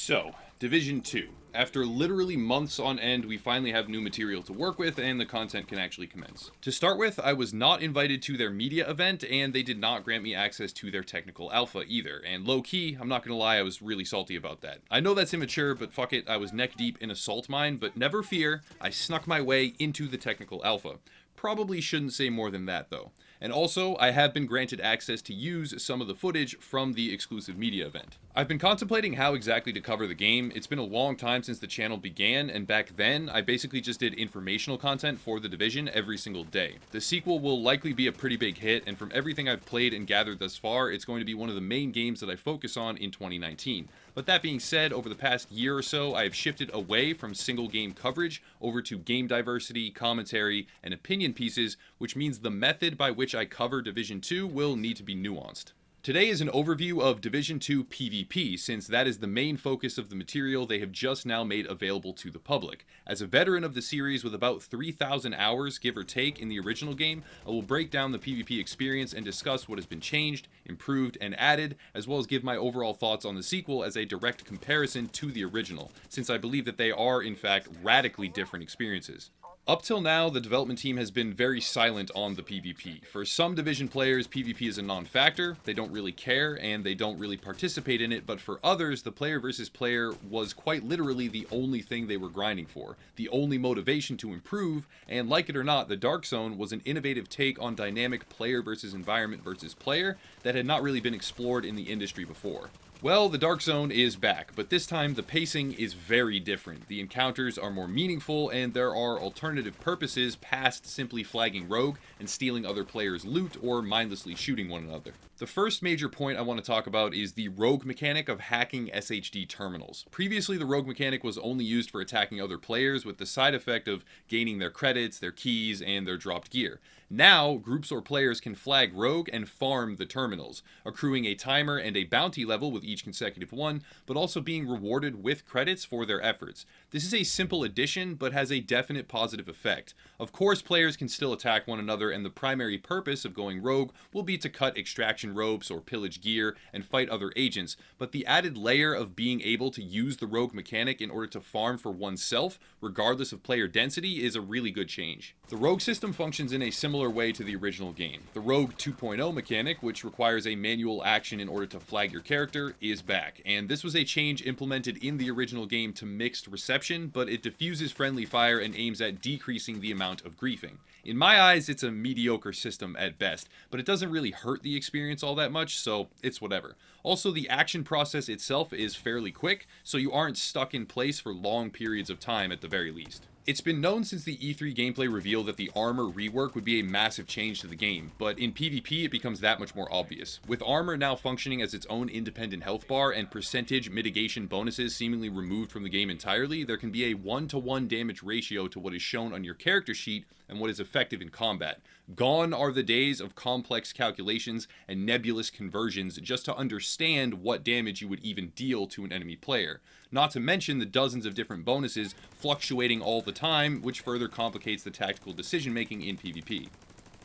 So, Division 2. After literally months on end, we finally have new material to work with and the content can actually commence. To start with, I was not invited to their media event and they did not grant me access to their technical alpha either. And low key, I'm not gonna lie, I was really salty about that. I know that's immature, but fuck it, I was neck deep in a salt mine, but never fear, I snuck my way into the technical alpha. Probably shouldn't say more than that though. And also, I have been granted access to use some of the footage from the exclusive media event. I've been contemplating how exactly to cover the game. It's been a long time since the channel began, and back then, I basically just did informational content for The Division every single day. The sequel will likely be a pretty big hit, and from everything I've played and gathered thus far, it's going to be one of the main games that I focus on in 2019. But that being said, over the past year or so, I have shifted away from single game coverage over to game diversity, commentary, and opinion pieces, which means the method by which I cover Division 2 will need to be nuanced. Today is an overview of Division 2 PvP, since that is the main focus of the material they have just now made available to the public. As a veteran of the series with about 3,000 hours, give or take, in the original game, I will break down the PvP experience and discuss what has been changed, improved, and added, as well as give my overall thoughts on the sequel as a direct comparison to the original, since I believe that they are, in fact, radically different experiences. Up till now, the development team has been very silent on the PvP. For some Division players, PvP is a non-factor, they don't really care, and they don't really participate in it, but for others, the player versus player was quite literally the only thing they were grinding for, the only motivation to improve, and like it or not, the Dark Zone was an innovative take on dynamic player versus environment versus player that had not really been explored in the industry before. Well, the Dark Zone is back, but this time the pacing is very different. The encounters are more meaningful, and there are alternative purposes past simply flagging rogue and stealing other players' loot or mindlessly shooting one another. The first major point I want to talk about is the rogue mechanic of hacking SHD terminals. Previously, the rogue mechanic was only used for attacking other players with the side effect of gaining their credits, their keys, and their dropped gear. Now, groups or players can flag rogue and farm the terminals, accruing a timer and a bounty level with each consecutive one, but also being rewarded with credits for their efforts. This is a simple addition, but has a definite positive effect. Of course, players can still attack one another, and the primary purpose of going rogue will be to cut extraction ropes or pillage gear and fight other agents, but the added layer of being able to use the rogue mechanic in order to farm for oneself, regardless of player density, is a really good change. The rogue system functions in a similar way to the original game. The Rogue 2.0 mechanic, which requires a manual action in order to flag your character, is back, and this was a change implemented in the original game to mixed reception, but it diffuses friendly fire and aims at decreasing the amount of griefing. In my eyes, it's a mediocre system at best, but it doesn't really hurt the experience all that much, so it's whatever. Also, the action process itself is fairly quick, so you aren't stuck in place for long periods of time at the very least. It's been known since the E3 gameplay reveal that the armor rework would be a massive change to the game, but in PvP it becomes that much more obvious. With armor now functioning as its own independent health bar and percentage mitigation bonuses seemingly removed from the game entirely, there can be a 1-to-1 damage ratio to what is shown on your character sheet and what is effective in combat. Gone are the days of complex calculations and nebulous conversions just to understand what damage you would even deal to an enemy player. Not to mention the dozens of different bonuses fluctuating all the time, which further complicates the tactical decision making in PvP.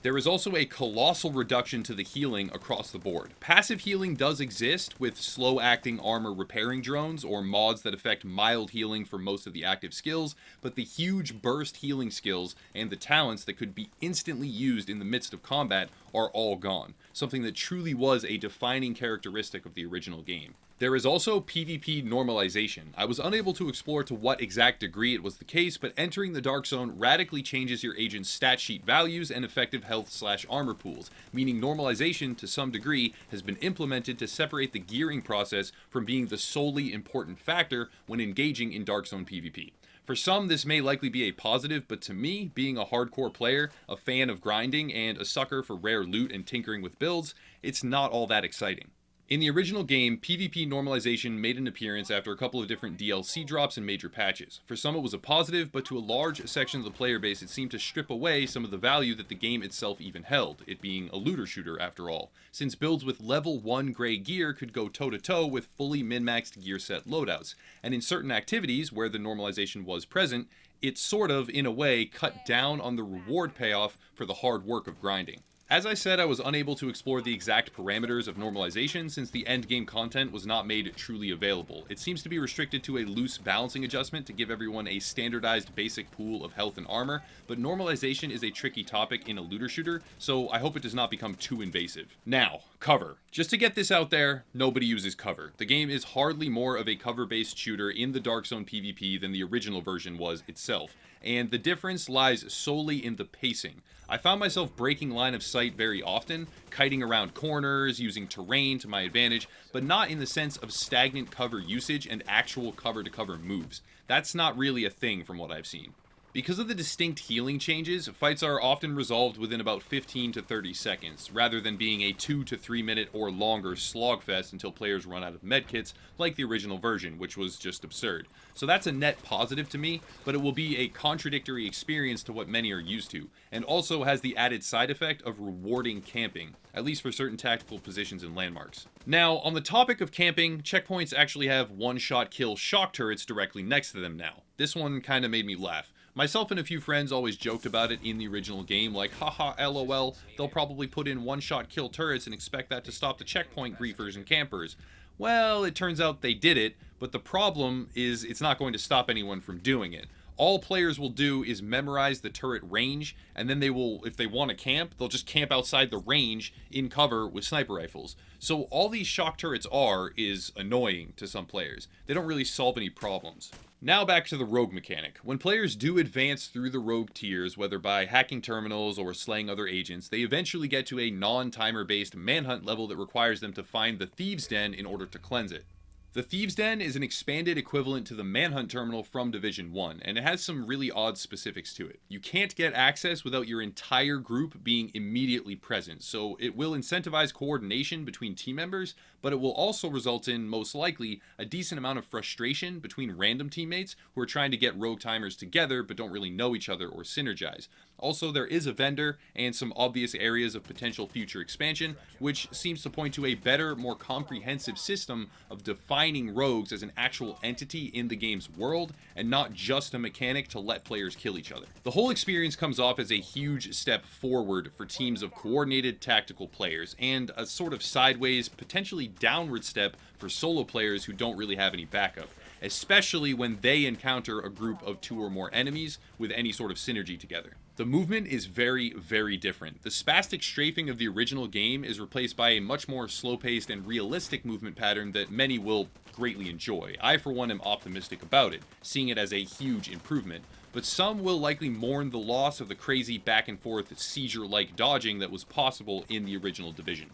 There is also a colossal reduction to the healing across the board. Passive healing does exist with slow-acting armor repairing drones or mods that affect mild healing for most of the active skills, but the huge burst healing skills and the talents that could be instantly used in the midst of combat are all gone, something that truly was a defining characteristic of the original game. There is also PvP normalization. I was unable to explore to what exact degree it was the case, but entering the Dark Zone radically changes your agent's stat sheet values and effective health/armor pools, meaning normalization to some degree has been implemented to separate the gearing process from being the solely important factor when engaging in Dark Zone PvP. For some, this may likely be a positive, but to me, being a hardcore player, a fan of grinding, and a sucker for rare loot and tinkering with builds, it's not all that exciting. In the original game, PvP normalization made an appearance after a couple of different DLC drops and major patches. For some it was a positive, but to a large section of the player base it seemed to strip away some of the value that the game itself even held, it being a looter shooter after all, since builds with level 1 gray gear could go toe-to-toe with fully min-maxed gear set loadouts, and in certain activities where the normalization was present, it sort of, in a way, cut down on the reward payoff for the hard work of grinding. As I said, I was unable to explore the exact parameters of normalization since the endgame content was not made truly available. It seems to be restricted to a loose balancing adjustment to give everyone a standardized basic pool of health and armor, but normalization is a tricky topic in a looter shooter, so I hope it does not become too invasive. Now, cover. Just to get this out there, nobody uses cover. The game is hardly more of a cover-based shooter in the Dark Zone PvP than the original version was itself, and the difference lies solely in the pacing. I found myself breaking line of sight very often, kiting around corners, using terrain to my advantage, but not in the sense of stagnant cover usage and actual cover-to-cover moves. That's not really a thing from what I've seen. Because of the distinct healing changes, fights are often resolved within about 15 to 30 seconds, rather than being a 2 to 3 minute or longer slogfest until players run out of medkits, like the original version, which was just absurd. So that's a net positive to me, but it will be a contradictory experience to what many are used to, and also has the added side effect of rewarding camping, at least for certain tactical positions and landmarks. Now, on the topic of camping, checkpoints actually have one-shot kill shock turrets directly next to them now. This one kinda made me laugh. Myself and a few friends always joked about it in the original game, like, haha, lol, they'll probably put in one-shot kill turrets and expect that to stop the checkpoint griefers and campers. Well, it turns out they did it, but the problem is it's not going to stop anyone from doing it. All players will do is memorize the turret range, and then they will, if they want to camp, they'll just camp outside the range in cover with sniper rifles. So all these shock turrets is annoying to some players. They don't really solve any problems. Now back to the rogue mechanic. When players do advance through the rogue tiers, whether by hacking terminals or slaying other agents, they eventually get to a non-timer based manhunt level that requires them to find the thieves' den in order to cleanse it. The Thieves' Den is an expanded equivalent to the Manhunt Terminal from Division 1, and it has some really odd specifics to it. You can't get access without your entire group being immediately present, so it will incentivize coordination between team members, but it will also result in, most likely, a decent amount of frustration between random teammates who are trying to get rogue timers together but don't really know each other or synergize. Also, there is a vendor and some obvious areas of potential future expansion, which seems to point to a better, more comprehensive system of defining rogues as an actual entity in the game's world, and not just a mechanic to let players kill each other. The whole experience comes off as a huge step forward for teams of coordinated tactical players, and a sort of sideways, potentially downward step for solo players who don't really have any backup, especially when they encounter a group of 2 or more enemies with any sort of synergy together. The movement is very, very different. The spastic strafing of the original game is replaced by a much more slow-paced and realistic movement pattern that many will greatly enjoy. I, for one, am optimistic about it, seeing it as a huge improvement, but some will likely mourn the loss of the crazy back-and-forth seizure-like dodging that was possible in the original Division.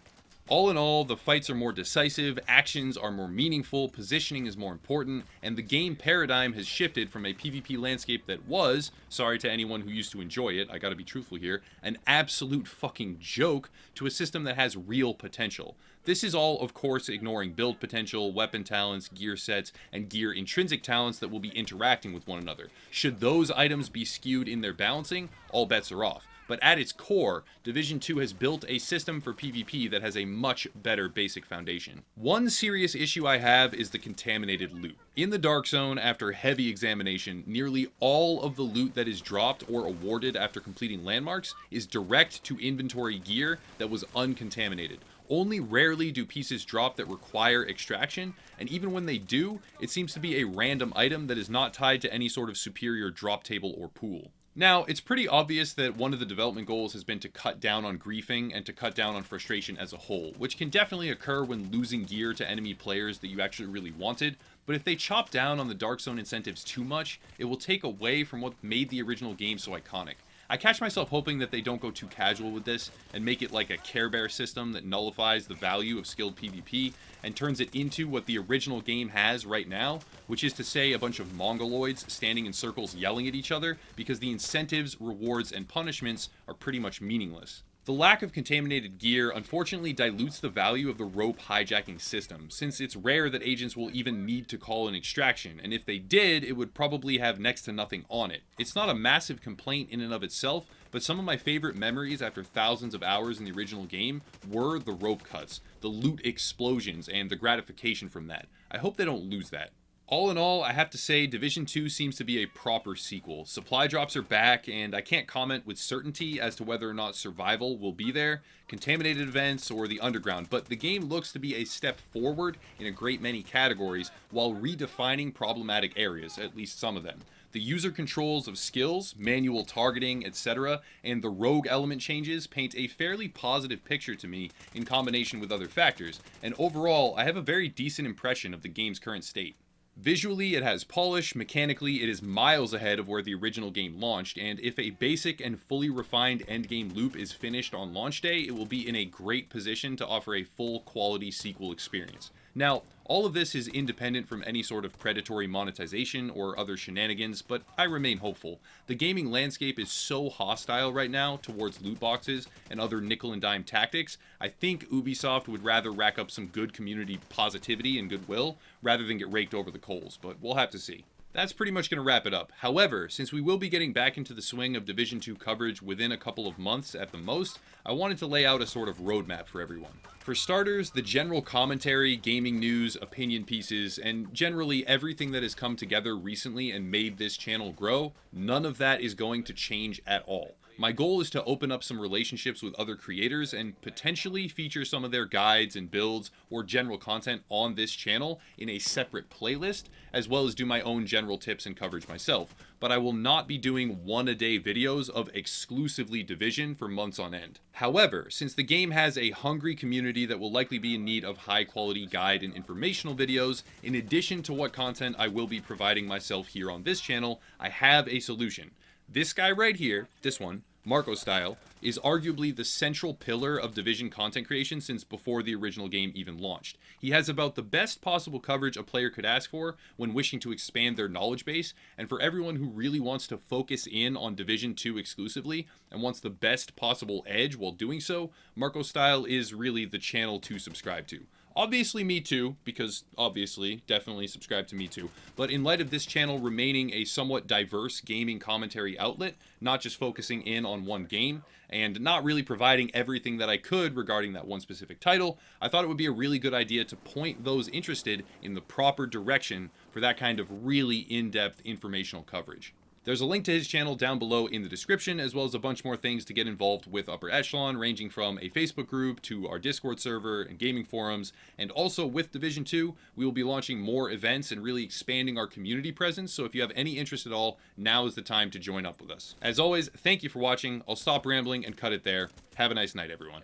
All in all, the fights are more decisive, actions are more meaningful, positioning is more important, and the game paradigm has shifted from a PvP landscape that was, sorry to anyone who used to enjoy it, I gotta be truthful here, an absolute fucking joke, to a system that has real potential. This is all, of course, ignoring build potential, weapon talents, gear sets, and gear intrinsic talents that will be interacting with one another. Should those items be skewed in their balancing, all bets are off. But at its core, Division 2 has built a system for PvP that has a much better basic foundation. One serious issue I have is the contaminated loot. In the Dark Zone, after heavy examination, nearly all of the loot that is dropped or awarded after completing landmarks is direct to inventory gear that was uncontaminated. Only rarely do pieces drop that require extraction, and even when they do, it seems to be a random item that is not tied to any sort of superior drop table or pool. Now, it's pretty obvious that one of the development goals has been to cut down on griefing and to cut down on frustration as a whole, which can definitely occur when losing gear to enemy players that you actually really wanted, but if they chop down on the Dark Zone incentives too much, it will take away from what made the original game so iconic. I catch myself hoping that they don't go too casual with this and make it like a Care Bear system that nullifies the value of skilled PvP and turns it into what the original game has right now, which is to say a bunch of mongoloids standing in circles yelling at each other because the incentives, rewards, and punishments are pretty much meaningless. The lack of contaminated gear unfortunately dilutes the value of the rope hijacking system, since it's rare that agents will even need to call an extraction, and if they did, it would probably have next to nothing on it. It's not a massive complaint in and of itself, but some of my favorite memories after thousands of hours in the original game were the rope cuts, the loot explosions, and the gratification from that. I hope they don't lose that. All in all, I have to say Division 2 seems to be a proper sequel. Supply drops are back, and I can't comment with certainty as to whether or not survival will be there, contaminated events, or the underground, but the game looks to be a step forward in a great many categories while redefining problematic areas, at least some of them. The user controls of skills, manual targeting, etc., and the rogue element changes paint a fairly positive picture to me in combination with other factors, and overall, I have a very decent impression of the game's current state. Visually, it has polish. Mechanically, it is miles ahead of where the original game launched, and if a basic and fully refined endgame loop is finished on launch day, it will be in a great position to offer a full quality sequel experience. Now, all of this is independent from any sort of predatory monetization or other shenanigans, but I remain hopeful. The gaming landscape is so hostile right now towards loot boxes and other nickel and dime tactics, I think Ubisoft would rather rack up some good community positivity and goodwill rather than get raked over the coals, but we'll have to see. That's pretty much going to wrap it up. However, since we will be getting back into the swing of Division 2 coverage within a couple of months at the most, I wanted to lay out a sort of roadmap for everyone. For starters, the general commentary, gaming news, opinion pieces, and generally everything that has come together recently and made this channel grow, none of that is going to change at all. My goal is to open up some relationships with other creators and potentially feature some of their guides and builds or general content on this channel in a separate playlist, as well as do my own general tips and coverage myself. But I will not be doing one-a-day videos of exclusively Division for months on end. However, since the game has a hungry community that will likely be in need of high-quality guide and informational videos, in addition to what content I will be providing myself here on this channel, I have a solution. This guy right here, this one, Marco Style, is arguably the central pillar of Division content creation since before the original game even launched. He has about the best possible coverage a player could ask for when wishing to expand their knowledge base, and for everyone who really wants to focus in on Division 2 exclusively and wants the best possible edge while doing so, Marco Style is really the channel to subscribe to. Obviously me too, because obviously, definitely subscribe to me too, but in light of this channel remaining a somewhat diverse gaming commentary outlet, not just focusing in on one game, and not really providing everything that I could regarding that one specific title, I thought it would be a really good idea to point those interested in the proper direction for that kind of really in-depth informational coverage. There's a link to his channel down below in the description, as well as a bunch more things to get involved with Upper Echelon, ranging from a Facebook group to our Discord server and gaming forums. And also with Division 2, we will be launching more events and really expanding our community presence, so if you have any interest at all, now is the time to join up with us. As always, thank you for watching. I'll stop rambling and cut it there. Have a nice night, everyone.